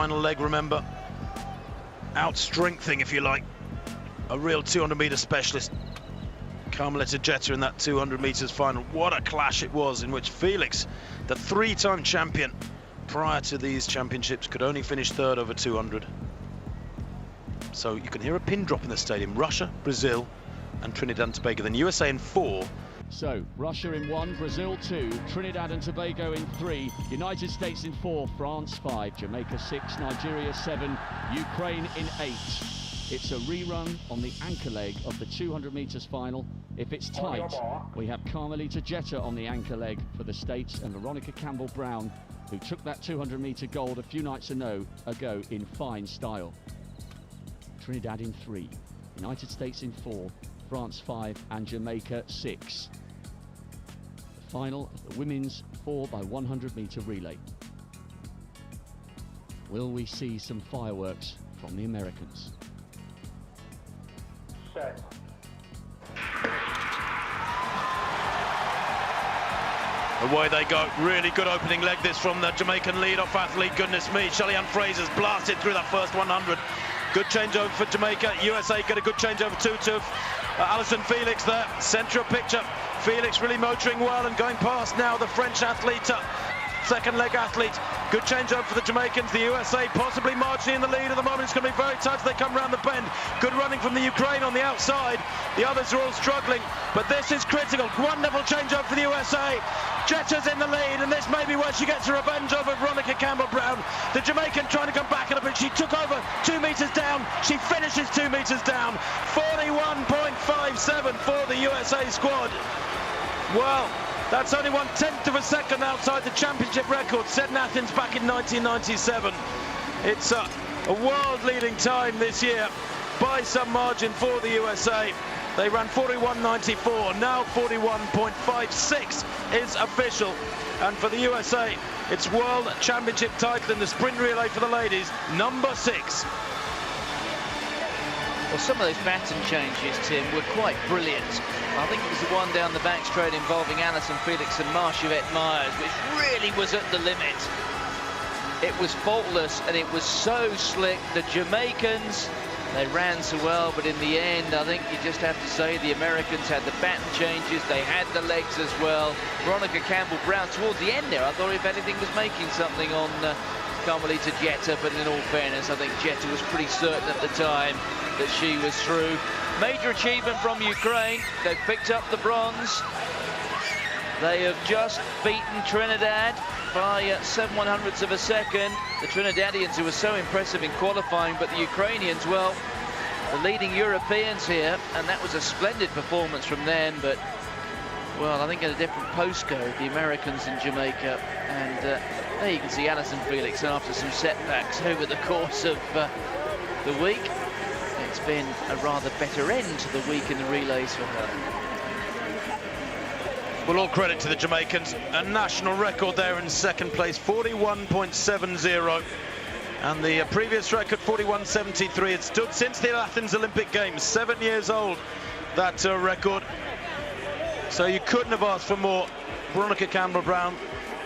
Final leg, remember, out-strengthening, if you like, a real 200-meter specialist, Carmelita Jeter, in that 200 meters final. What a clash it was, in which Felix, the three-time champion prior to these championships, could only finish third over 200. So you can hear a pin drop in the stadium. Russia, Brazil, and Trinidad and Tobago. Then USA in 4. So, Russia in 1, Brazil 2, Trinidad and Tobago in 3, United States in 4, France 5, Jamaica 6, Nigeria 7, Ukraine in 8. It's a rerun on the anchor leg of the 200 meters final. If it's tight, we have Carmelita Jeter on the anchor leg for the States and Veronica Campbell-Brown, who took that 200 meter gold a few nights ago in fine style. Trinidad in 3, United States in 4, France 5 and Jamaica 6. The final of the women's 4x100 meter relay. Will we see some fireworks from the Americans? Set. Away they go. Really good opening leg this from the Jamaican lead-off athlete. Goodness me, Shelly-Ann Fraser's blasted through that first 100. Good changeover for Jamaica. USA get a good changeover too to Allison Felix there. Central picture. Felix really motoring well and going past now the French athlete, second leg athlete. Good changeover for the Jamaicans. The USA possibly marching in the lead at the moment. It's going to be very tight as they come round the bend. Good running from the Ukraine on the outside. The others are all struggling, but this is critical. Wonderful changeover for the USA. Jeter's in the lead, and this may be where she gets her revenge over Veronica Campbell-Brown. The Jamaican trying to come back at her, but she took over 2 meters down. She finishes 2 meters down. 41.57 for the USA squad. Well, that's only 1/10 of a second outside the championship record set in Athens back in 1997. It's a world-leading time this year by some margin for the USA. They ran 41.94, now 41.56 is official. And for the USA, it's World Championship title in the sprint relay for the ladies, number 6. Well, some of those baton changes, Tim, were quite brilliant. I think it was the one down the backstretch involving Allison Felix and Marchevette Myers, which really was at the limit. It was faultless and it was so slick. The Jamaicans, they ran so well, but in the end, I think you just have to say the Americans had the baton changes, they had the legs as well. Veronica Campbell-Brown, towards the end there, I thought if anything was making something on Carmelita Jeter, but in all fairness, I think Jeter was pretty certain at the time that she was through. Major achievement from Ukraine. They've picked up the bronze. They have just beaten Trinidad by 7/100ths of a second. The Trinidadians, who were so impressive in qualifying, but the Ukrainians, well, the leading Europeans here, and that was a splendid performance from them. But, well, I think in a different postcode, the Americans in Jamaica. And there you can see Allison Felix after some setbacks over the course of the week. It's been a rather better end to the week in the relays for her. Well, all credit to the Jamaicans. A national record there in second place, 41.70. And the previous record, 41.73. It stood since the Athens Olympic Games, 7 years old, that record. So you couldn't have asked for more. Veronica Campbell-Brown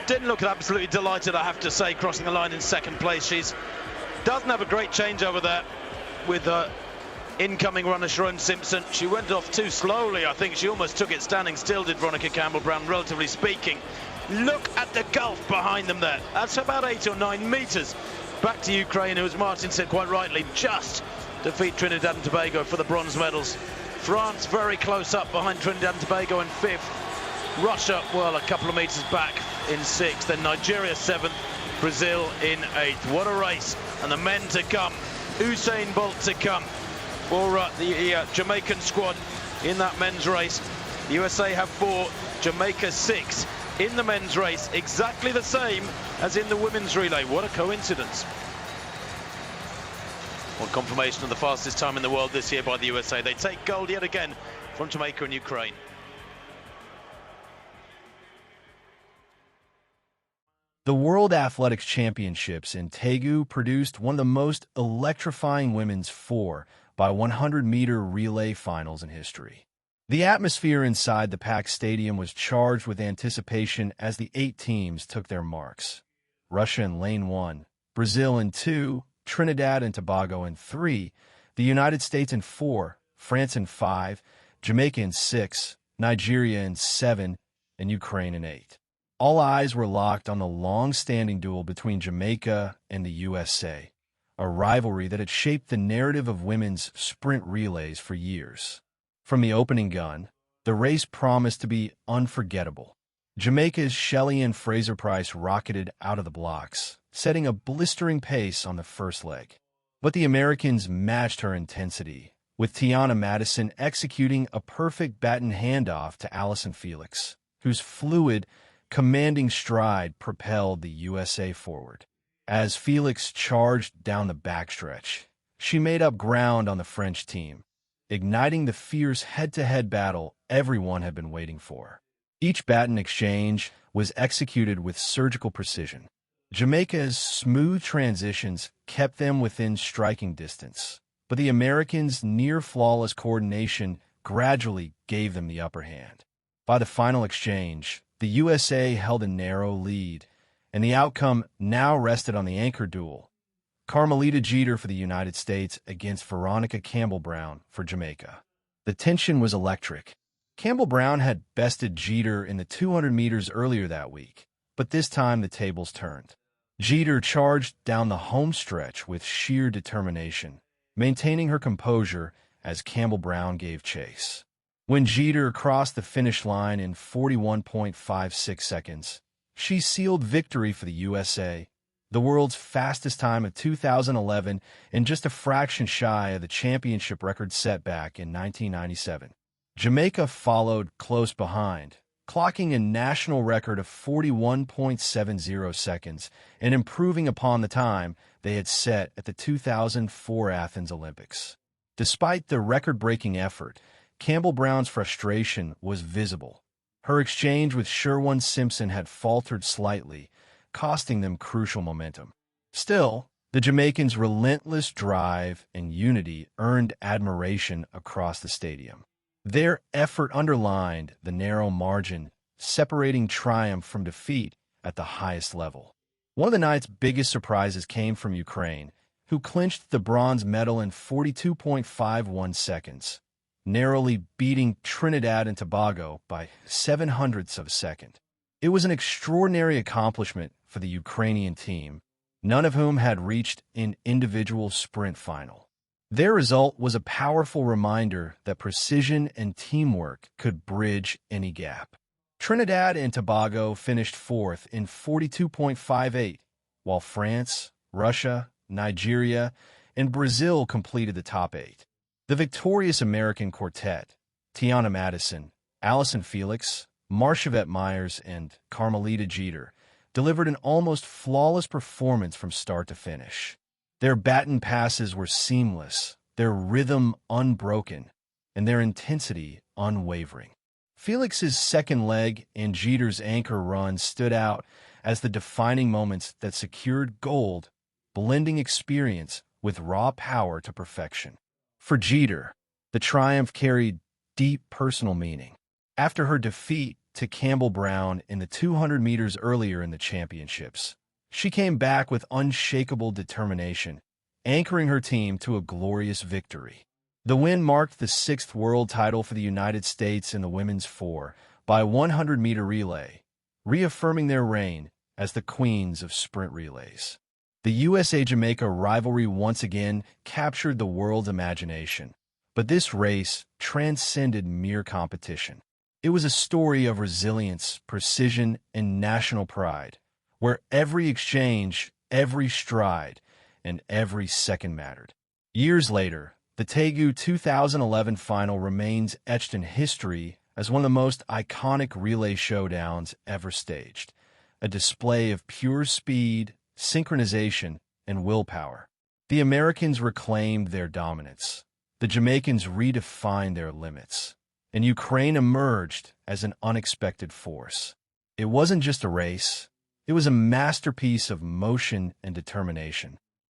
didn't look absolutely delighted, I have to say, crossing the line in second place. She's doesn't have a great changeover there with incoming runner Sharon Simpson. She went off too slowly. I think she almost took it standing still, did Veronica Campbell-Brown, relatively speaking. Look at the gulf behind them there. That's about 8 or 9 meters. Back to Ukraine, who, as Martin said quite rightly, just defeat Trinidad and Tobago for the bronze medals. France very close up behind Trinidad and Tobago in 5th. Russia, well, a couple of meters back in 6th. Then Nigeria 7th, Brazil in 8th. What a race. And the men to come. Usain Bolt to come for the Jamaican squad in that men's race. The USA have 4, Jamaica 6 in the men's race, exactly the same as in the women's relay. What a coincidence. One confirmation of the fastest time in the world this year by the USA. They take gold yet again from Jamaica and Ukraine. The World Athletics Championships in Daegu produced one of the most electrifying women's 4x100m relay finals in history. The atmosphere inside the packed stadium was charged with anticipation as the 8 teams took their marks. Russia in lane 1, Brazil in 2, Trinidad and Tobago in 3, the United States in 4, France in 5, Jamaica in 6, Nigeria in 7, and Ukraine in 8. All eyes were locked on the long-standing duel between Jamaica and the USA, a rivalry that had shaped the narrative of women's sprint relays for years. From the opening gun, the race promised to be unforgettable. Jamaica's Shelly-Ann Fraser-Pryce rocketed out of the blocks, setting a blistering pace on the first leg. But the Americans matched her intensity, with Tianna Madison executing a perfect baton handoff to Allison Felix, whose fluid, commanding stride propelled the USA forward. As Felix charged down the backstretch, she made up ground on the French team, igniting the fierce head-to-head battle everyone had been waiting for. Each baton exchange was executed with surgical precision. Jamaica's smooth transitions kept them within striking distance, but the Americans' near-flawless coordination gradually gave them the upper hand. By the final exchange, the USA held a narrow lead, and the outcome now rested on the anchor duel. Carmelita Jeter for the United States against Veronica Campbell-Brown for Jamaica. The tension was electric. Campbell-Brown had bested Jeter in the 200 meters earlier that week, but this time the tables turned. Jeter charged down the home stretch with sheer determination, maintaining her composure as Campbell-Brown gave chase. When Jeter crossed the finish line in 41.56 seconds, she sealed victory for the USA, the world's fastest time of 2011 and just a fraction shy of the championship record set back in 1997. Jamaica followed close behind, clocking a national record of 41.70 seconds and improving upon the time they had set at the 2004 Athens Olympics. Despite the record-breaking effort, Campbell-Brown's frustration was visible. Her exchange with Sherwin Simpson had faltered slightly, costing them crucial momentum. Still, the Jamaicans' relentless drive and unity earned admiration across the stadium. Their effort underlined the narrow margin separating triumph from defeat at the highest level. One of the night's biggest surprises came from Ukraine, who clinched the bronze medal in 42.51 seconds, narrowly beating Trinidad and Tobago by 0.07 of a second. It was an extraordinary accomplishment for the Ukrainian team, none of whom had reached an individual sprint final. Their result was a powerful reminder that precision and teamwork could bridge any gap. Trinidad and Tobago finished fourth in 42.58, while France, Russia, Nigeria, and Brazil completed the top 8. The victorious American quartet, Tianna Madison, Allison Felix, Marchevette Myers, and Carmelita Jeter, delivered an almost flawless performance from start to finish. Their baton passes were seamless, their rhythm unbroken, and their intensity unwavering. Felix's second leg and Jeter's anchor run stood out as the defining moments that secured gold, blending experience with raw power to perfection. For Jeter, the triumph carried deep personal meaning. After her defeat to Campbell-Brown in the 200 meters earlier in the championships, she came back with unshakable determination, anchoring her team to a glorious victory. The win marked the 6th world title for the United States in the women's 4 by 100-meter relay, reaffirming their reign as the queens of sprint relays. The USA-Jamaica rivalry once again captured the world's imagination, but this race transcended mere competition. It was a story of resilience, precision, and national pride, where every exchange, every stride, and every second mattered. Years later, the Daegu 2011 final remains etched in history as one of the most iconic relay showdowns ever staged, a display of pure speed, synchronization, and willpower. The Americans reclaimed their dominance. The Jamaicans redefined their limits, and Ukraine emerged as an unexpected force. It wasn't just a race. It was a masterpiece of motion and determination.